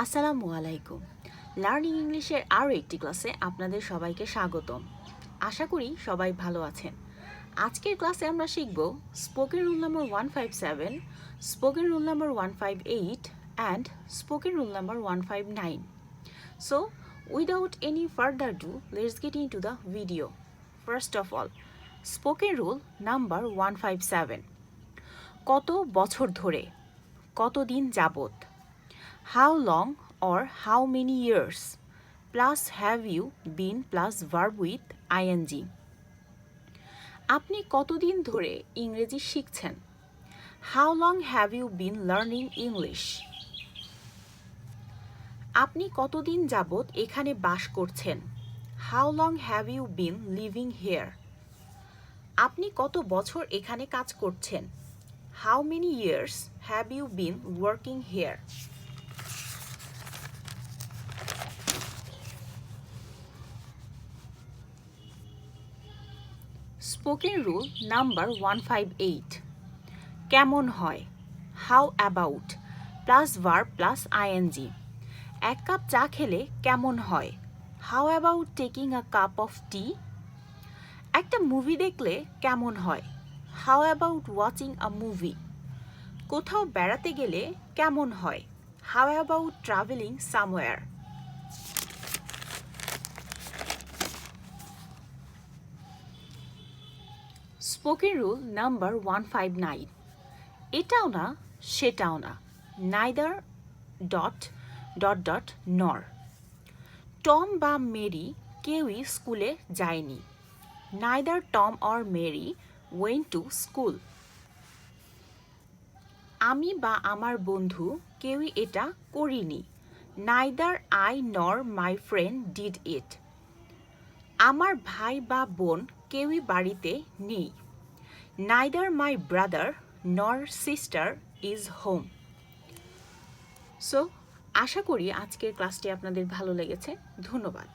আসসালামু আলাইকুম। লার্নিং ইংলিশের আরও একটি ক্লাসে আপনাদের সবাইকে স্বাগতম। আশা করি সবাই ভালো আছেন। আজকের ক্লাসে আমরা শিখব spoken rule number 157, spoken rule number 158 and spoken rule number 159। So without any further do, let's get into the video. First of all, spoken rule number 157। কত বছর ধরে, কতদিন যাবত। How long or how many years plus have you been plus verb with ing. আপনি কতদিন ধরে ইংরেজি শিখছেন? How long have you been learning English? আপনি কতদিন যাবত এখানে বাস করছেন? How long have you been living here? আপনি কত বছর এখানে কাজ করছেন? How many years have you been working here? Spoken rule number 158। কেমন হয়? How about plus verb plus ING. এক কাপ চা খেলে কেমন হয়? How about taking a cup of tea? একটা মুভি দেখলে কেমন হয়? How about watching a movie? কোথাও বেড়াতে গেলে কেমন হয়? How about travelling somewhere? Spoken rule number 159। এটাও না সেটাও না, neither dot dot dot nor. Tom বা মেরি কেউই স্কুলে যায়নি। Neither Tom or Mary went to school. আমি বা আমার বন্ধু কেউই এটা করিনি। নাইদার আই নর মাই ফ্রেন্ড ডিড ইট। আমার ভাই বা বোন কেউই বাড়িতে নেই। নাইদার মাই ব্রাদার নর সিস্টার ইজ হোম। সো আশা করি আজকের ক্লাসটি আপনাদের ভালো লেগেছে। ধন্যবাদ।